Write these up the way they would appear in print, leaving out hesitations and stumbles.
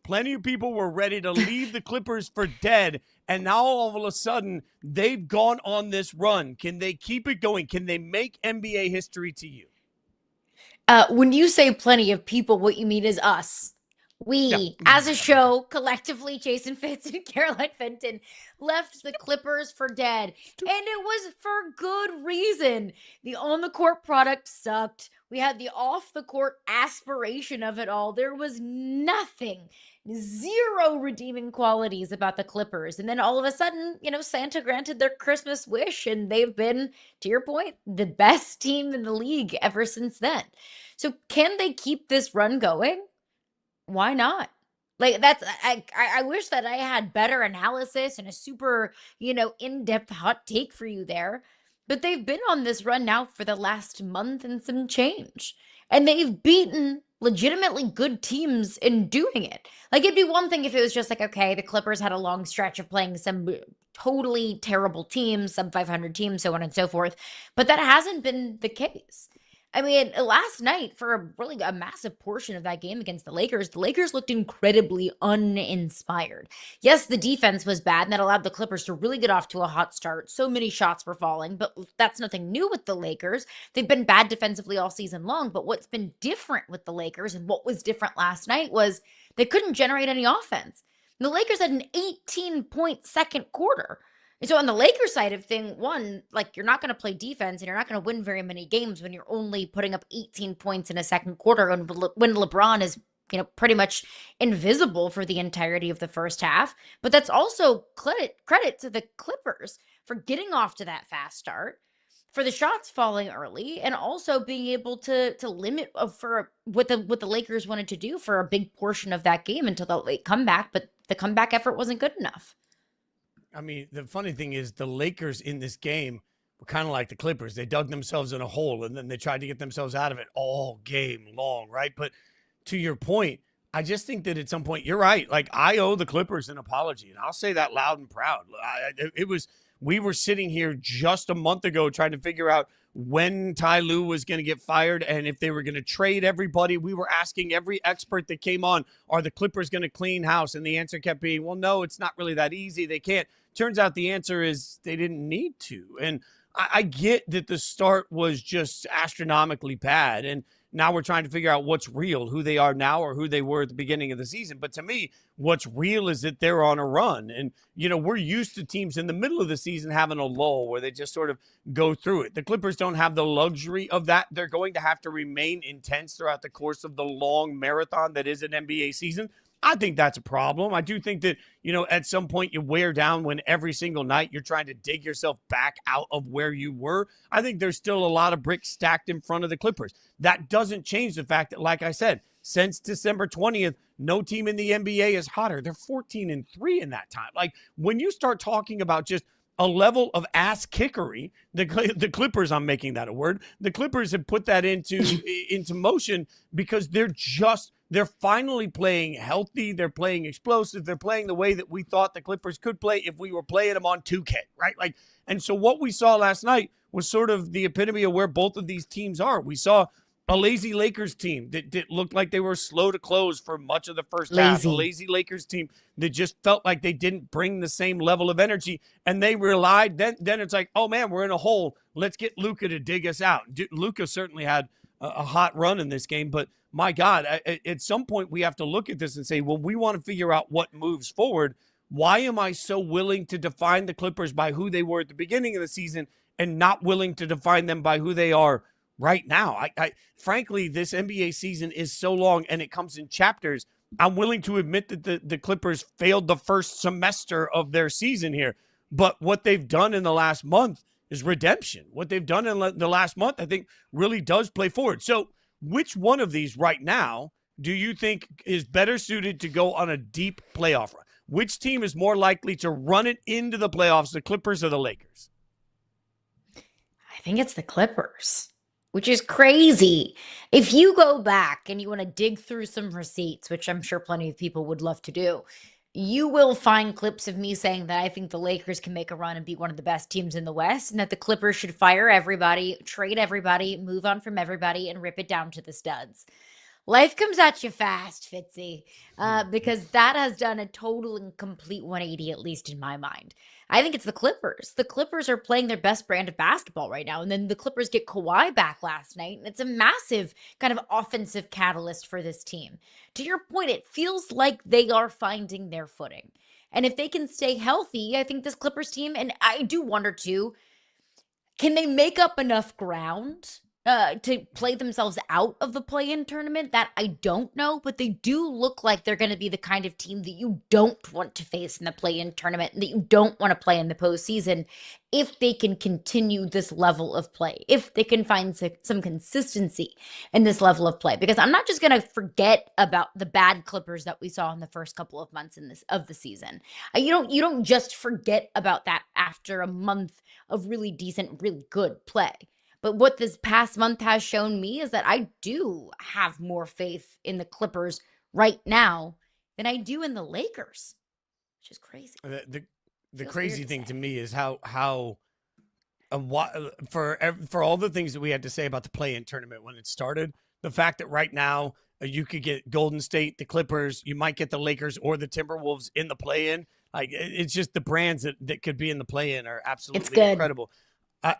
Plenty of people were ready to leave the Clippers for dead, and now all of a sudden they've gone on this run. Can they keep it going? Can they make NBA history to you? When you say plenty of people, what you mean is us. Yeah. We, as a show, collectively, Jason Fitz and Caroline Fenton, left the Clippers for dead. And it was for good reason. The on the court product sucked. We had the off the court aspiration of it all. There was nothing, zero redeeming qualities about the Clippers. And then all of a sudden, Santa granted their Christmas wish, and they've been, to your point, the best team in the league ever since then. So can they keep this run going? Why not? Like that's I wish that I had better analysis and a super, in-depth hot take for you there. But they've been on this run now for the last month and some change. And they've beaten legitimately good teams in doing it. Like it'd be one thing if it was just like, okay, the Clippers had a long stretch of playing some totally terrible teams, sub 500 teams, so on and so forth. But that hasn't been the case. I mean, last night, for a massive portion of that game against the Lakers looked incredibly uninspired. Yes, the defense was bad, and that allowed the Clippers to really get off to a hot start. So many shots were falling, but that's nothing new with the Lakers. They've been bad defensively all season long, but what's been different with the Lakers and what was different last night was they couldn't generate any offense. The Lakers had an 18-point second quarter. And so on the Lakers side of thing, one, like you're not going to play defense and you're not going to win very many games when you're only putting up 18 points in a second quarter when LeBron is, pretty much invisible for the entirety of the first half. But that's also credit to the Clippers for getting off to that fast start, for the shots falling early, and also being able to limit for what the Lakers wanted to do for a big portion of that game until the late comeback. But the comeback effort wasn't good enough. I mean, the funny thing is the Lakers in this game were kind of like the Clippers. They dug themselves in a hole, and then they tried to get themselves out of it all game long, right? But to your point, I just think that at some point, you're right. Like, I owe the Clippers an apology, and I'll say that loud and proud. We were sitting here just a month ago trying to figure out when Ty Lue was going to get fired and if they were going to trade everybody. We were asking every expert that came on, are the Clippers going to clean house? And the answer kept being, well, no, it's not really that easy. They can't. Turns out the answer is they didn't need to. And I get that the start was just astronomically bad. And now we're trying to figure out what's real, who they are now or who they were at the beginning of the season. But to me, what's real is that they're on a run. And, we're used to teams in the middle of the season having a lull where they just sort of go through it. The Clippers don't have the luxury of that. They're going to have to remain intense throughout the course of the long marathon that is an NBA season. I think that's a problem. I do think that, at some point you wear down when every single night you're trying to dig yourself back out of where you were. I think there's still a lot of bricks stacked in front of the Clippers. That doesn't change the fact that, like I said, since December 20th, no team in the NBA is hotter. They're 14-3 in that time. Like, when you start talking about just a level of ass kickery, the Clippers, I'm making that a word, the Clippers have put that into motion because they're finally playing healthy. They're playing explosive. They're playing the way that we thought the Clippers could play if we were playing them on 2K, right? And so what we saw last night was sort of the epitome of where both of these teams are. We saw a lazy Lakers team that looked like they were slow to close for much of the first half. A lazy Lakers team that just felt like they didn't bring the same level of energy, and they relied. Then it's like, oh man, we're in a hole. Let's get Luka to dig us out. Luka certainly had a hot run in this game, but my God, at some point we have to look at this and say, well, we want to figure out what moves forward. Why am I so willing to define the Clippers by who they were at the beginning of the season and not willing to define them by who they are right now? I frankly, this NBA season is so long and it comes in chapters. I'm willing to admit that the Clippers failed the first semester of their season here, but what they've done in the last month is redemption. What they've done in the last month, I think, really does play forward. So which one of these right now do you think is better suited to go on a deep playoff run? Which team is more likely to run it into the playoffs, the Clippers or the Lakers? I think it's the Clippers, which is crazy. If you go back and you want to dig through some receipts, which I'm sure plenty of people would love to do, you will find clips of me saying that I think the Lakers can make a run and be one of the best teams in the West, and that the Clippers should fire everybody, trade everybody, move on from everybody, and rip it down to the studs. Life comes at you fast, Fitzy, because that has done a total and complete 180, at least in my mind. I think it's the Clippers. The Clippers are playing their best brand of basketball right now. And then the Clippers get Kawhi back last night. And it's a massive kind of offensive catalyst for this team. To your point, it feels like they are finding their footing. And if they can stay healthy, I think this Clippers team, and I do wonder too, can they make up enough ground to play themselves out of the play-in tournament? That I don't know, but they do look like they're going to be the kind of team that you don't want to face in the play-in tournament, and that you don't want to play in the postseason if they can continue this level of play, if they can find some consistency in this level of play. Because I'm not just going to forget about the bad Clippers that we saw in the first couple of months of the season. You don't just forget about that after a month of really decent, really good play. But what this past month has shown me is that I do have more faith in the Clippers right now than I do in the Lakers, which is crazy. The crazy thing to me is how for all the things that we had to say about the play-in tournament when it started, the fact that right now you could get Golden State, the Clippers, you might get the Lakers or the Timberwolves in the play-in. Like it's just the brands that could be in the play-in are absolutely incredible.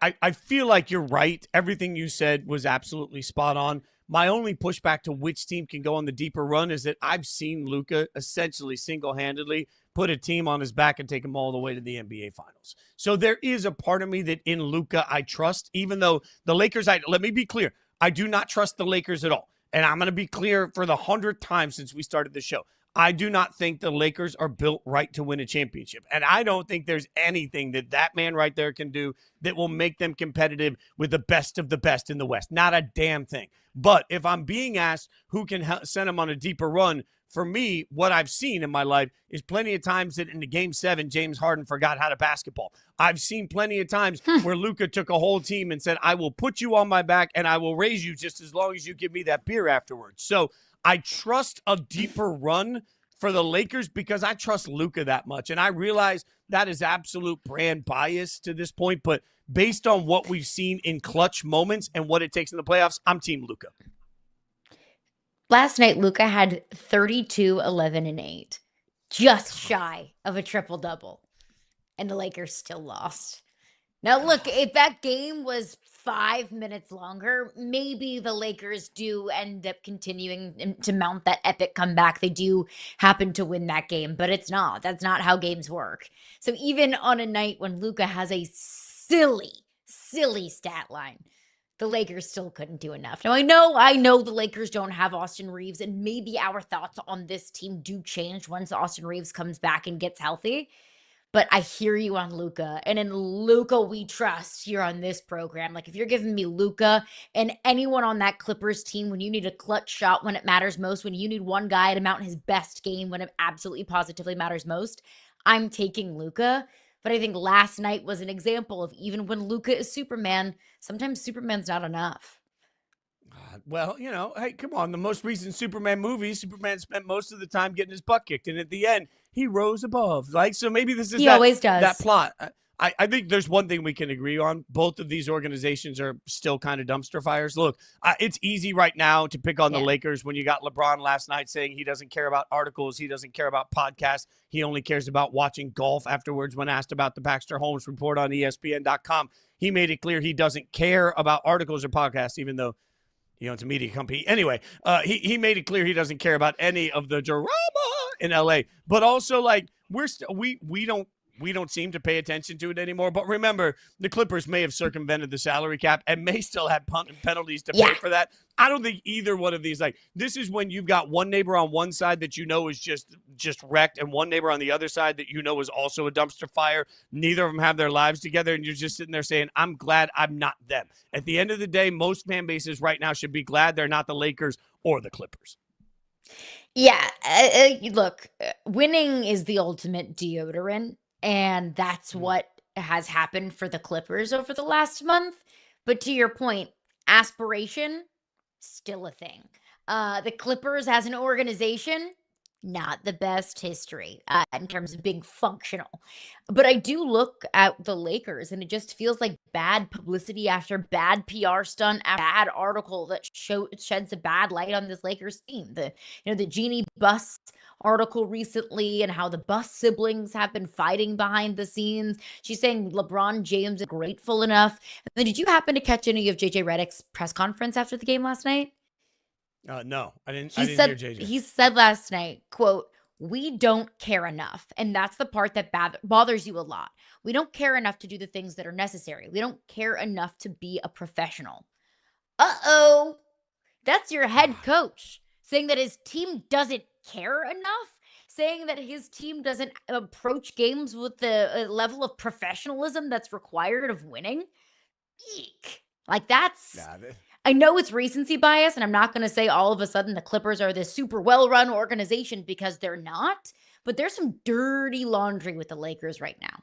I feel like you're right. Everything you said was absolutely spot on. My only pushback to which team can go on the deeper run is that I've seen Luka essentially single-handedly put a team on his back and take them all the way to the NBA Finals. So there is a part of me that in Luka I trust, even though the Lakers, let me be clear, I do not trust the Lakers at all. And I'm going to be clear for the 100th time since we started the show. I do not think the Lakers are built right to win a championship. And I don't think there's anything that man right there can do that will make them competitive with the best of the best in the West. Not a damn thing. But if I'm being asked who can send them on a deeper run, for me, what I've seen in my life is plenty of times that in the Game 7, James Harden forgot how to basketball. I've seen plenty of times where Luka took a whole team and said, I will put you on my back and I will raise you just as long as you give me that beer afterwards. So I trust a deeper run for the Lakers because I trust Luka that much. And I realize that is absolute brand bias to this point. But based on what we've seen in clutch moments and what it takes in the playoffs, I'm Team Luka. Last night, Luka had 32, 11, and 8. Just shy of a triple-double. And the Lakers still lost. Now, look, if that game was 5 minutes longer, maybe the Lakers do end up continuing to mount that epic comeback. They do happen to win that game, but it's not. That's not how games work. So even on a night when Luka has a silly stat line, the Lakers still couldn't do enough. Now, I know the Lakers don't have Austin Reeves, and maybe our thoughts on this team do change once Austin Reeves comes back and gets healthy. But I hear you on Luka, and in Luka we trust here on this program. Like if you're giving me Luka and anyone on that Clippers team when you need a clutch shot when it matters most, when you need one guy to mount his best game when it absolutely positively matters most, I'm taking Luka. But I think last night was an example of even when Luka is Superman, sometimes Superman's not enough. Well, hey, come on. The most recent Superman movie, Superman spent most of the time getting his butt kicked. And at the end, he rose above. So maybe this is always does. That plot. I think there's one thing we can agree on. Both of these organizations are still kind of dumpster fires. Look, it's easy right now to pick on the Lakers when you got LeBron last night saying he doesn't care about articles. He doesn't care about podcasts. He only cares about watching golf afterwards when asked about the Baxter Holmes report on ESPN.com. He made it clear he doesn't care about articles or podcasts, even though it's a media company. Anyway, he made it clear he doesn't care about any of the drama in LA. But also, like, we don't seem to pay attention to it anymore. But remember, the Clippers may have circumvented the salary cap and may still have penalties to pay for that. I don't think either one of these, this is when you've got one neighbor on one side that is just wrecked and one neighbor on the other side that is also a dumpster fire. Neither of them have their lives together, and you're just sitting there saying, I'm glad I'm not them. At the end of the day, most fan bases right now should be glad they're not the Lakers or the Clippers. Yeah, look, winning is the ultimate deodorant. And that's what has happened for the Clippers over the last month. But to your point, aspiration, still a thing. The Clippers as an organization, Not the best history in terms of being functional. But I do look at the Lakers and it just feels like bad publicity after bad PR stunt, after bad article that sheds a bad light on this Lakers team. The Jeannie Buss article recently and how the Buss siblings have been fighting behind the scenes. She's saying LeBron James is grateful enough. And then did you happen to catch any of JJ Redick's press conference after the game last night? No, I didn't He hear said JJ. he said last night, quote, "We don't care enough." And that's the part that bothers you a lot. We don't care enough to do the things that are necessary. We don't care enough to be a professional. Uh-oh. That's your head coach saying that his team doesn't care enough, saying that his team doesn't approach games with the level of professionalism that's required of winning. Eek. Like that's Nah, I know it's recency bias, and I'm not going to say all of a sudden the Clippers are this super well-run organization because they're not, but there's some dirty laundry with the Lakers right now.